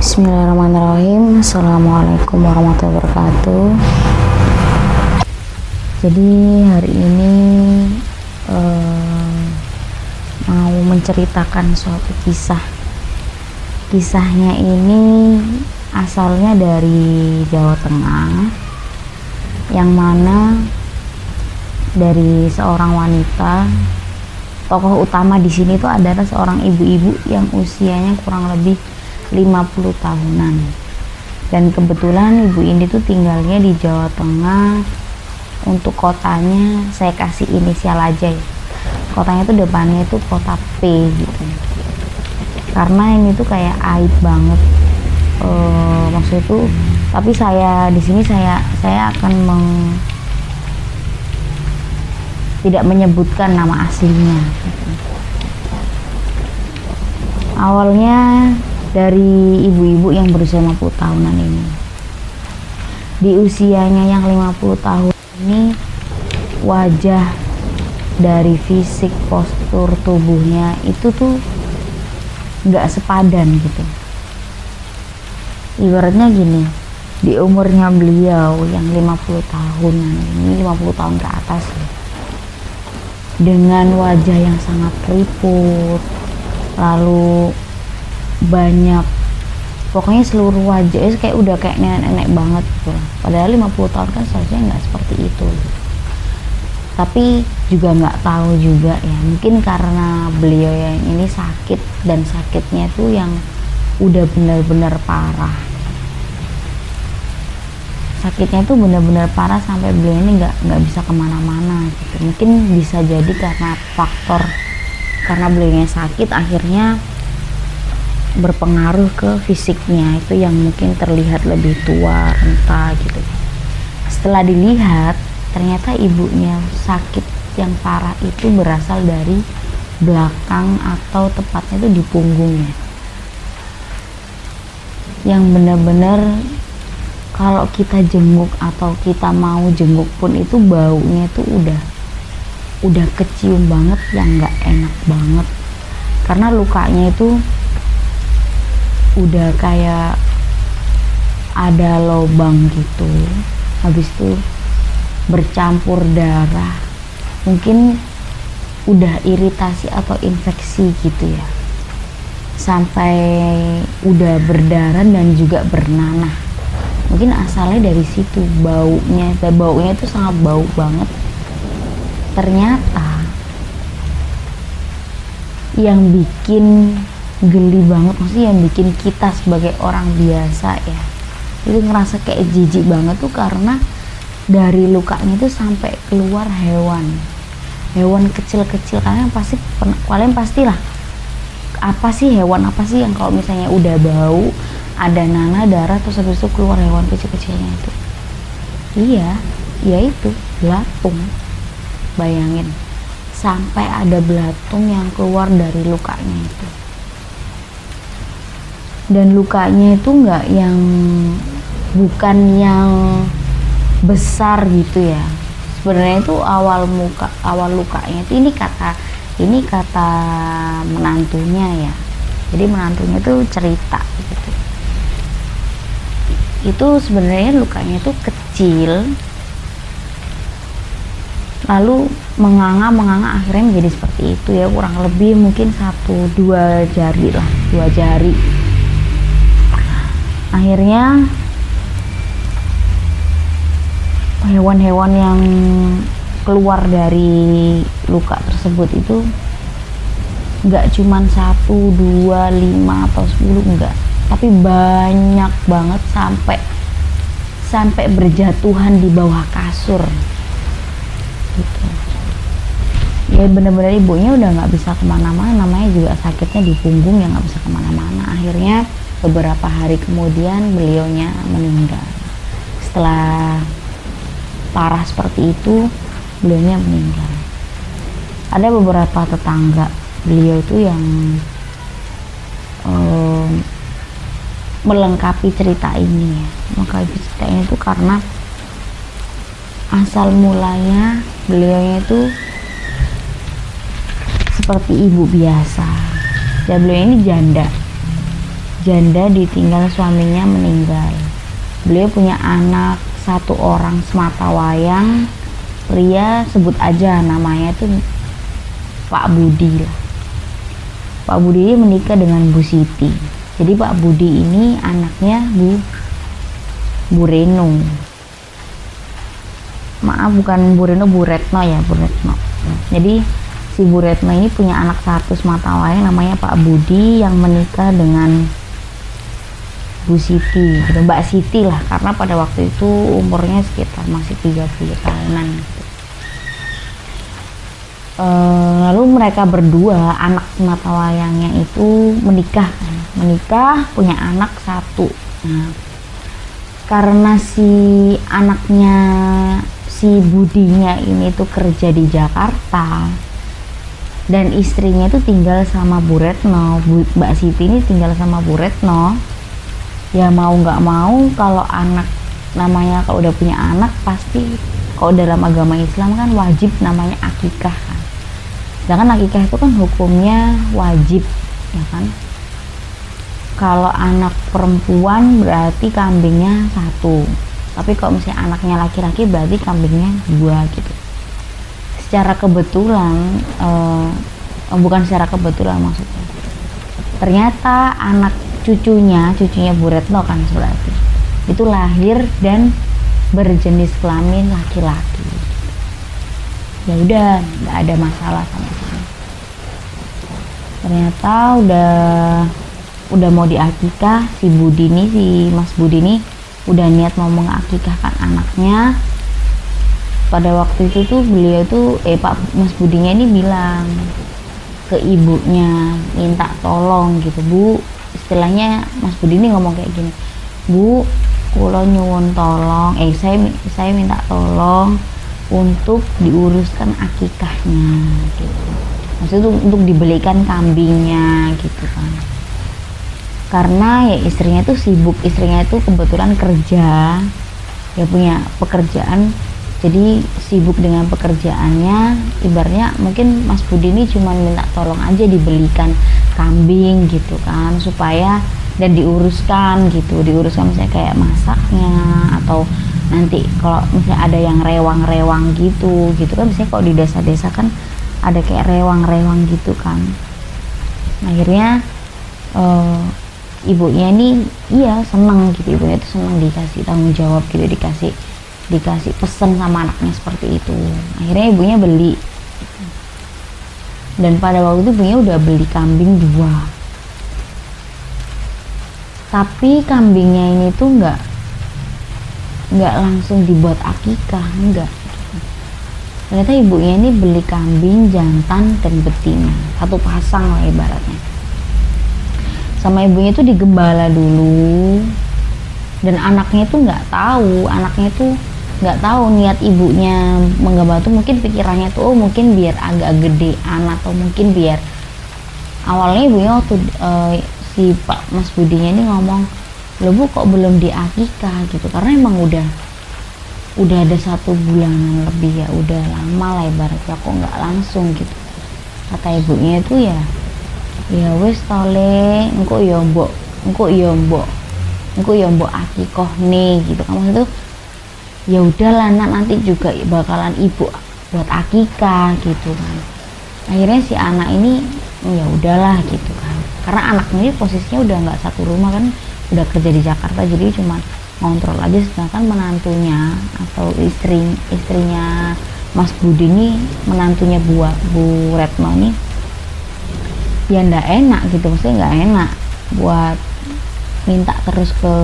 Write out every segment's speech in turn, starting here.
Bismillahirrahmanirrahim. Assalamualaikum warahmatullahi wabarakatuh. Jadi hari ini mau menceritakan suatu kisah. Kisahnya ini asalnya dari Jawa Tengah, yang mana dari seorang wanita. Tokoh utama di sini tuh adalah seorang ibu-ibu yang usianya kurang lebih 50 tahunan, dan kebetulan ibu ini tuh tinggalnya di Jawa Tengah. Untuk kotanya saya kasih inisial aja ya, kotanya tuh depannya itu kota P gitu, karena ini tuh kayak aib banget maksudnya tuh. Tapi saya di sini saya akan tidak menyebutkan nama aslinya gitu. Awalnya dari ibu-ibu yang berusia 50 tahunan ini. Di usianya yang 50 tahun ini, wajah dari fisik, postur tubuhnya itu tuh nggak sepadan gitu. Ibaratnya gini, di umurnya beliau yang 50 tahunan ini, 50 tahun ke atas ya, dengan wajah yang sangat keriput, lalu banyak, pokoknya seluruh wajahnya kayak udah kayak nenek-nenek banget gitu. Padahal 50 tahun kan seharusnya nggak seperti itu gitu. Tapi juga nggak tahu juga ya, mungkin karena beliau yang ini sakit, dan sakitnya tuh yang udah benar-benar parah. Sakitnya tuh benar-benar parah sampai beliau ini nggak bisa kemana-mana gitu. Mungkin bisa jadi karena faktor, karena beliaunya sakit akhirnya berpengaruh ke fisiknya, itu yang mungkin terlihat lebih tua, renta gitu. Setelah dilihat, ternyata ibunya sakit yang parah itu berasal dari belakang, atau tepatnya itu di punggungnya, yang benar-benar kalau kita jenguk atau kita mau jenguk pun itu baunya itu udah kecium banget, yang nggak enak banget, karena lukanya itu udah kayak ada lobang gitu, habis itu bercampur darah, mungkin udah iritasi atau infeksi gitu ya, sampai udah berdarah dan juga bernanah. Mungkin asalnya dari situ, baunya itu sangat bau banget. Ternyata yang bikin geli banget, maksudnya yang bikin kita sebagai orang biasa ya itu ngerasa kayak jijik banget tuh, karena dari lukanya itu sampai keluar hewan kecil-kecil. Kalian pastilah, apa sih hewan apa sih yang kalau misalnya udah bau, ada nanah, darah, terus habis itu keluar hewan kecil-kecilnya itu? Iya, itu belatung. Bayangin, sampai ada belatung yang keluar dari lukanya itu. Dan lukanya itu bukan yang besar gitu ya. Sebenarnya itu awal lukanya itu, ini kata menantunya ya. Jadi menantunya tuh cerita gitu. Itu sebenarnya lukanya tuh kecil, lalu menganga akhirnya menjadi seperti itu ya, kurang lebih mungkin 1-2 jari lah, 2 jari. Akhirnya hewan-hewan yang keluar dari luka tersebut itu nggak cuman 1, 2, 5 atau 10, enggak, tapi banyak banget, sampai berjatuhan di bawah kasur gitu. Ya bener-bener ibunya udah nggak bisa kemana-mana, namanya juga sakitnya di punggung, yang nggak bisa kemana-mana. Akhirnya beberapa hari kemudian beliaunya meninggal. Setelah parah seperti itu, beliaunya meninggal. Ada beberapa tetangga beliau itu yang melengkapi cerita ini ya. Melengkapi cerita ini tuh karena asal mulanya beliaunya itu seperti ibu biasa. Dan beliau ini janda. janda ditinggal suaminya meninggal. Beliau punya anak 1 orang sematawayang pria, sebut aja namanya tuh Pak Budi lah. Pak Budi ini menikah dengan Bu Siti. Jadi Pak Budi ini anaknya Bu Reno. Maaf, bukan Bu Reno, Bu Retno ya, Bu Retno. Jadi si Bu Retno ini punya anak 1 sematawayang namanya Pak Budi yang menikah dengan Bu Siti, gitu. Mbak Siti lah, karena pada waktu itu umurnya sekitar masih 30 tahunan gitu. Lalu mereka berdua, anak sematawayangnya itu menikah punya anak 1. Nah, karena si anaknya si Budinya ini tuh kerja di Jakarta dan istrinya itu tinggal sama Bu Retno, Mbak Siti ini tinggal sama Bu Retno, ya mau nggak mau kalau anak namanya, kalau udah punya anak pasti kalau dalam agama Islam kan wajib namanya akikah kan. Sedangkan akikah itu kan hukumnya wajib, ya kan. Kalau anak perempuan berarti kambingnya 1, tapi kalau misalnya anaknya laki-laki berarti kambingnya 2 gitu. Secara kebetulan, bukan secara kebetulan maksudnya, ternyata anak cucunya Bu Retno kan berarti itu lahir dan berjenis kelamin laki-laki. Ya udah, nggak ada masalah sama sekali. Ternyata udah mau diakikah, si Budi ini, si Mas Budi ini udah niat mau mengakikahkan anaknya. Pada waktu itu tuh beliau tuh Pak Mas Budinya ini bilang ke ibunya, minta tolong gitu, Bu. Istilahnya Mas Budi ini ngomong kayak gini, Bu, kula nyuwun tolong, saya minta tolong untuk diuruskan akikahnya gitu. Maksudnya untuk dibelikan kambingnya gitu kan. Karena ya istrinya tuh sibuk, istrinya itu kebetulan kerja, ya punya pekerjaan, jadi sibuk dengan pekerjaannya. Ibaratnya mungkin Mas Budi ini cuma minta tolong aja dibelikan kambing gitu kan, supaya dan diuruskan misalnya kayak masaknya, atau nanti kalau misalnya ada yang rewang-rewang gitu kan, biasanya kalau di desa-desa kan ada kayak rewang-rewang gitu kan. Akhirnya ibunya ini seneng gitu, ibunya itu seneng dikasih tanggung jawab gitu, dikasih pesan sama anaknya seperti itu. Akhirnya ibunya beli, dan pada waktu itu ibunya udah beli kambing 2, tapi kambingnya ini tuh nggak langsung dibuat akikah, enggak. Ternyata ibunya ini beli kambing jantan dan betina, 1 pasang lah ibaratnya. Sama ibunya itu digembala dulu, dan anaknya itu nggak tahu niat ibunya menggembala tuh. Mungkin pikirannya tuh mungkin biar agak gedean, atau mungkin biar awalnya ibunya waktu si Pak Mas Budinya ini ngomong, loh Bu, kok belum diakikah gitu, karena emang udah ada 1 bulanan lebih, ya udah lama lah ibaratnya, kok nggak langsung gitu. Kata ibunya itu ya wes tole engko ya mbok akikoh nih gitu kan. Maksudnya tuh ya udahlah, nanti juga bakalan ibu buat akikah gitu kan. Akhirnya si anak ini ya udahlah gitu kan, karena anaknya ini posisinya udah nggak satu rumah kan, udah kerja di Jakarta, jadi cuma ngontrol aja. Sedangkan menantunya atau istrinya Mas Budi ini, menantunya Bu Retno ini ya ndak enak gitu, maksudnya nggak enak buat minta terus ke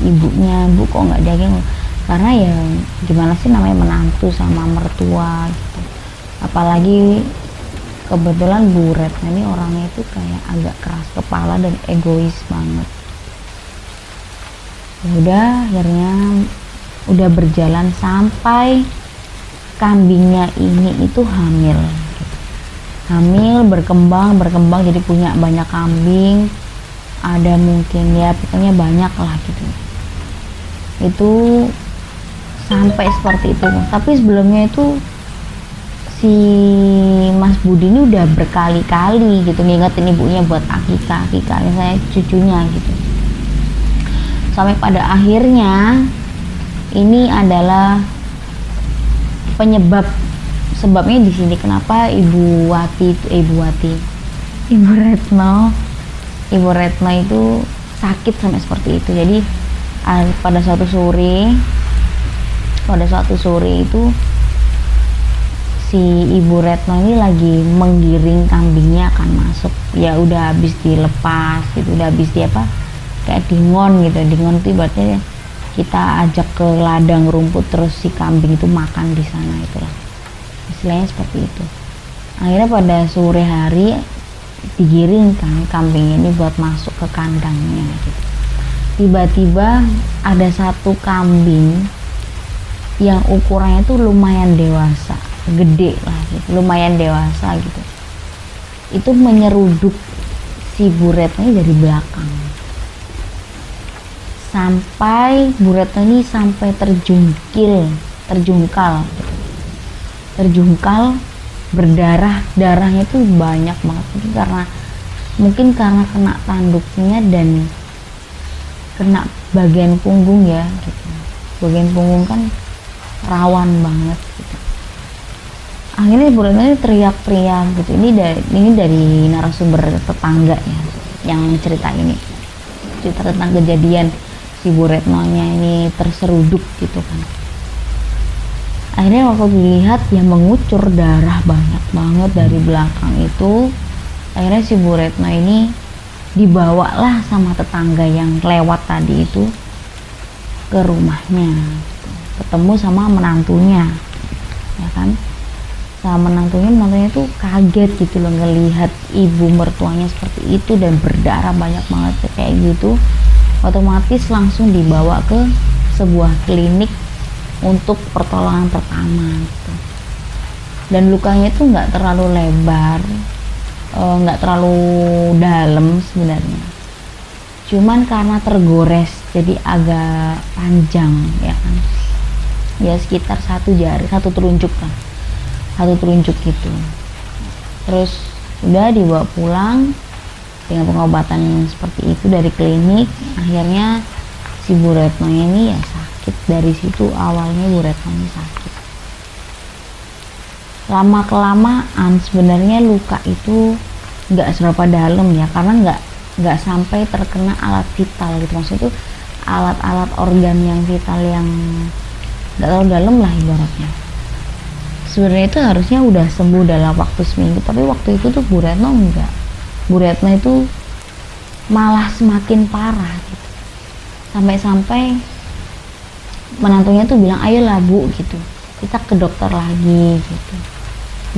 ibunya, Bu kok nggak daging, karena ya gimana sih namanya menantu sama mertua gitu. Apalagi kebetulan Bu Retno ini orangnya itu kayak agak keras kepala dan egois banget. Ya udah, akhirnya udah berjalan sampai kambingnya ini itu hamil gitu. Hamil, berkembang jadi punya banyak kambing, ada mungkin ya pokoknya banyak lah gitu. Itu sampai seperti itu. Tapi sebelumnya itu si Mas Budi ini udah berkali-kali gitu ngingetin ibunya buat akikah misalnya cucunya gitu. sampai pada akhirnya ini adalah sebabnya di sini kenapa Ibu Retno itu sakit sampai seperti itu. Jadi pada suatu sore itu si Ibu Retno ini lagi menggiring kambingnya akan masuk, ya udah habis dilepas gitu, udah habis kayak dingon gitu. Dingon itu ibaratnya kita ajak ke ladang rumput terus si kambing itu makan di sana, itulah istilahnya seperti itu. Akhirnya pada sore hari digiring kan kambing ini buat masuk ke kandangnya gitu. Tiba-tiba ada satu kambing yang ukurannya tuh lumayan dewasa, gede lah gitu, lumayan dewasa gitu. Itu menyeruduk si Bu Retno ini dari belakang. Sampai Bu Retno ini sampai terjungkal, darahnya tuh banyak banget. Mungkin karena kena tanduknya dan kena bagian punggung ya gitu. Bagian punggung kan rawan banget gitu. Akhirnya Bu Retno ini teriak-teriak gitu. Ini dari narasumber tetangga ya yang cerita tentang kejadian si Bu Retno-nya ini terseruduk gitu kan. Akhirnya waktu dilihat ya mengucur darah banyak banget dari belakang itu. Akhirnya si Bu Retno ini dibawalah sama tetangga yang lewat tadi itu ke rumahnya gitu. Ketemu sama menantunya ya kan. Sama menantunya itu kaget gitu loh ngelihat ibu mertuanya seperti itu dan berdarah banyak banget kayak gitu. Otomatis langsung dibawa ke sebuah klinik untuk pertolongan pertama gitu. Dan lukanya itu nggak terlalu lebar, nggak terlalu dalam sebenarnya, cuman karena tergores jadi agak panjang ya kan, ya sekitar satu telunjuk gitu. Terus udah dibawa pulang dengan pengobatan yang seperti itu dari klinik. Akhirnya si Bu Retno ini ya sakit. Dari situ awalnya Bu Retno ini sakit. Lama kelamaan sebenarnya luka itu nggak seberapa dalam ya, karena nggak sampai terkena alat vital gitu. Maksudnya itu alat-alat organ yang vital yang nggak terlalu dalam lah ibaratnya. Sebenarnya itu harusnya udah sembuh dalam waktu seminggu, tapi waktu itu tuh Bu Retno enggak. Bu Retno itu malah semakin parah gitu. Sampai menantunya tuh bilang, ayolah Bu gitu, kita ke dokter lagi gitu,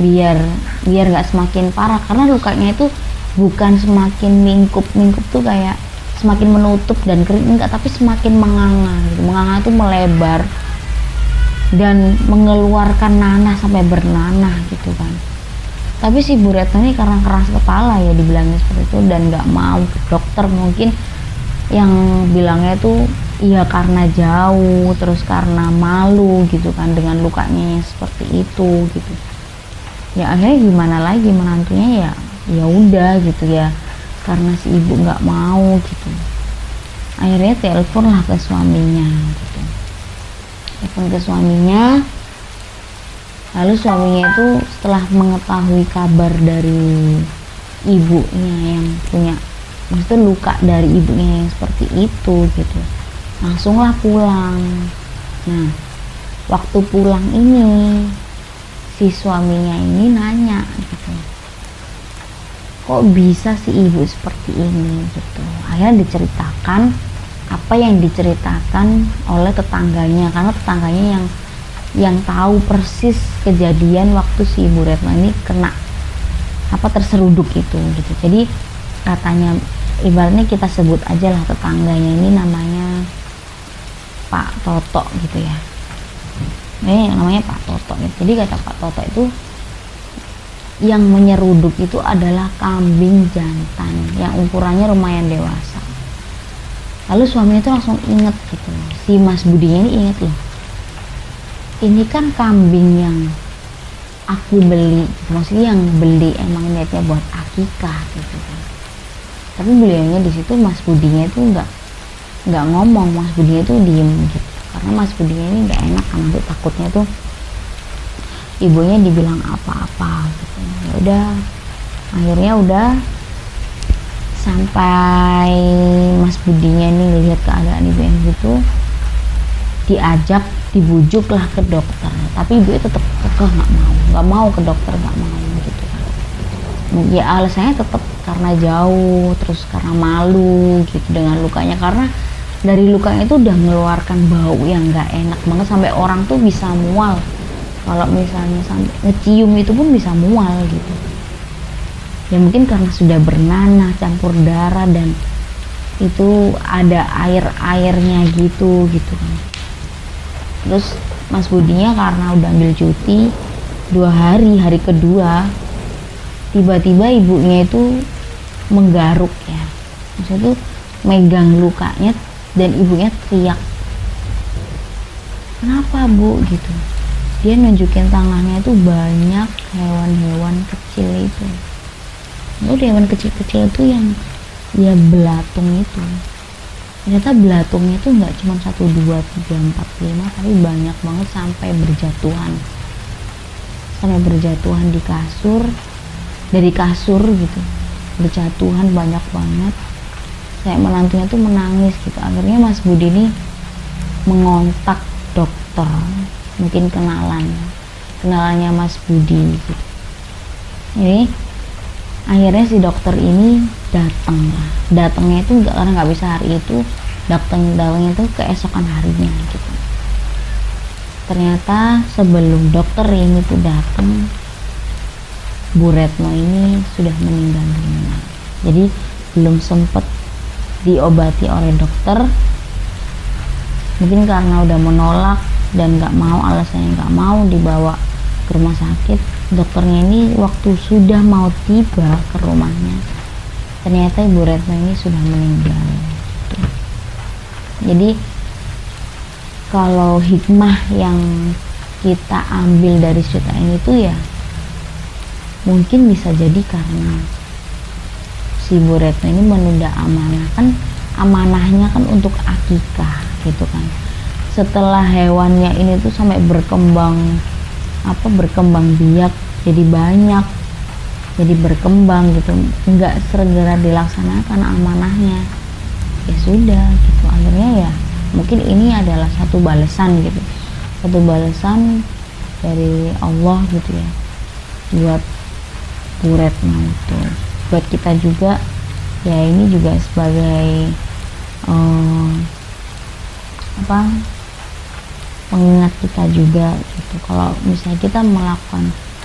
biar nggak semakin parah. Karena lukanya itu bukan semakin mingkup tuh kayak semakin menutup dan kering, enggak, tapi semakin menganga gitu. Menganga tuh melebar dan mengeluarkan nanah sampai bernanah gitu kan. Tapi si Bu Retno ini karena keras kepala ya dibilangnya seperti itu dan nggak mau ke dokter. Mungkin yang bilangnya tuh iya karena jauh, terus karena malu gitu kan dengan lukanya yang seperti itu gitu. Ya akhirnya gimana lagi, menantunya ya udah gitu ya, karena si ibu nggak mau gitu. Akhirnya telepon lah ke suaminya gitu. Telepon ke suaminya. Lalu suaminya itu setelah mengetahui kabar dari ibunya yang punya, maksudnya luka dari ibunya yang seperti itu gitu, langsunglah pulang. Nah, waktu pulang ini si suaminya ini nanya gitu, kok bisa si ibu seperti ini gitu. Akhirnya diceritakan apa yang diceritakan oleh tetangganya, karena tetangganya yang tahu persis kejadian waktu si Ibu Retno ini kena terseruduk itu gitu. Jadi katanya, ibaratnya kita sebut aja lah tetangganya ini namanya Pak Toto gitu ya. Ini namanya Pak Toto gitu. Jadi kata Pak Toto itu yang menyeruduk itu adalah kambing jantan yang ukurannya lumayan dewasa. Lalu suaminya itu langsung inget gitu, si Mas Budinya ini inget loh, ini kan kambing yang aku beli gitu. Maksudnya yang beli emang niatnya buat akikah gitu kan. Tapi beliaunya di situ, Mas Budinya itu nggak ngomong, Mas Budinya tuh diem gitu, karena Mas Budinya ini nggak enak kan, nanti takutnya tuh ibunya dibilang apa-apa gitu. Ya udah, akhirnya udah sampai Mas Budinya nih lihat keadaan ibu yang gitu, diajak, dibujuk lah ke dokter, tapi ibu tetap kekeh nggak mau ke dokter, nggak mau gitu kan. Ya alasannya tetap karena jauh, terus karena malu gitu dengan lukanya, karena dari lukanya itu udah mengeluarkan bau yang nggak enak banget, sampai orang tuh bisa mual. Kalau misalnya sampai ngecium itu pun bisa mual gitu. Ya mungkin karena sudah bernanah, campur darah, dan itu ada airnya gitu kan. Terus Mas Budinya karena udah ambil cuti 2 hari, hari kedua tiba-tiba ibunya itu menggaruk ya, maksudnya tuh megang lukanya, dan ibunya teriak, kenapa Bu gitu. Dia nunjukin tangannya itu banyak hewan-hewan kecil itu hewan kecil-kecil itu yang ya belatung itu. Ternyata belatungnya itu nggak cuma 1, 2, 3, 4, 5, tapi banyak banget, sampai berjatuhan di kasur, dari kasur gitu, berjatuhan banyak banget. Kayak menantunya tuh menangis gitu. Akhirnya Mas Budi ini mengontak dokter, mungkin kenalannya Mas Budi gitu. Jadi akhirnya si dokter ini datangnya itu karena nggak bisa hari itu, datangnya itu keesokan harinya gitu. Ternyata sebelum dokter ini tuh datang, Bu Retno ini sudah meninggal dunia. Jadi belum sempet diobati oleh dokter, mungkin karena udah menolak dan nggak mau, alasannya nggak mau dibawa ke rumah sakit. Dokternya ini waktu sudah mau tiba ke rumahnya, ternyata Ibu Retno ini sudah meninggal gitu. Jadi kalau hikmah yang kita ambil dari cerita ini tuh ya mungkin bisa jadi karena si Bu Retno ini menunda amanah, kan amanahnya kan untuk akikah gitu kan. Setelah hewannya ini tuh sampai berkembang biak, jadi banyak, jadi berkembang gitu, nggak segera dilaksanakan amanahnya, ya sudah gitu. Akhirnya ya mungkin ini adalah satu balasan dari Allah gitu ya, buat Bu Retno itu, buat kita juga ya. Ini juga sebagai pengingat kita juga gitu, kalau misalnya kita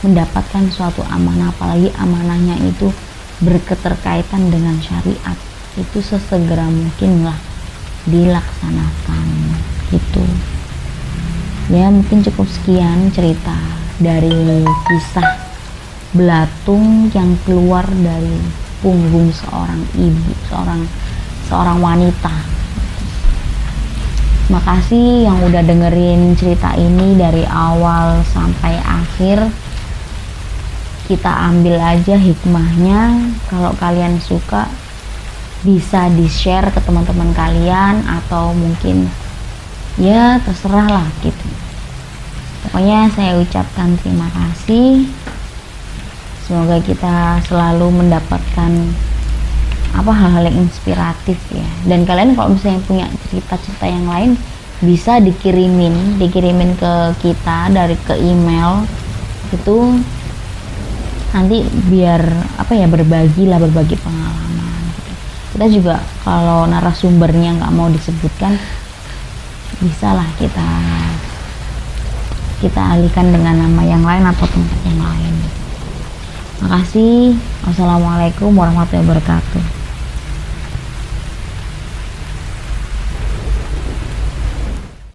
mendapatkan suatu amanah, apalagi amanahnya itu berketerkaitan dengan syariat, itu sesegera mungkin lah dilaksanakan gitu ya. Mungkin cukup sekian cerita dari kisah belatung yang keluar dari punggung seorang ibu, seorang wanita. Makasih yang udah dengerin cerita ini dari awal sampai akhir. Kita ambil aja hikmahnya. Kalau kalian suka bisa di-share ke teman-teman kalian, atau mungkin ya terserah lah gitu. Pokoknya saya ucapkan terima kasih. Semoga kita selalu mendapatkan hal-hal yang inspiratif ya. Dan kalian kalau misalnya punya cerita-cerita yang lain, bisa dikirimin ke kita ke email itu, nanti biar berbagi pengalaman gitu. Kita juga kalau narasumbernya nggak mau disebutkan, bisalah kita alihkan dengan nama yang lain atau tempat yang lain gitu. Makasih. Wassalamualaikum warahmatullahi wabarakatuh.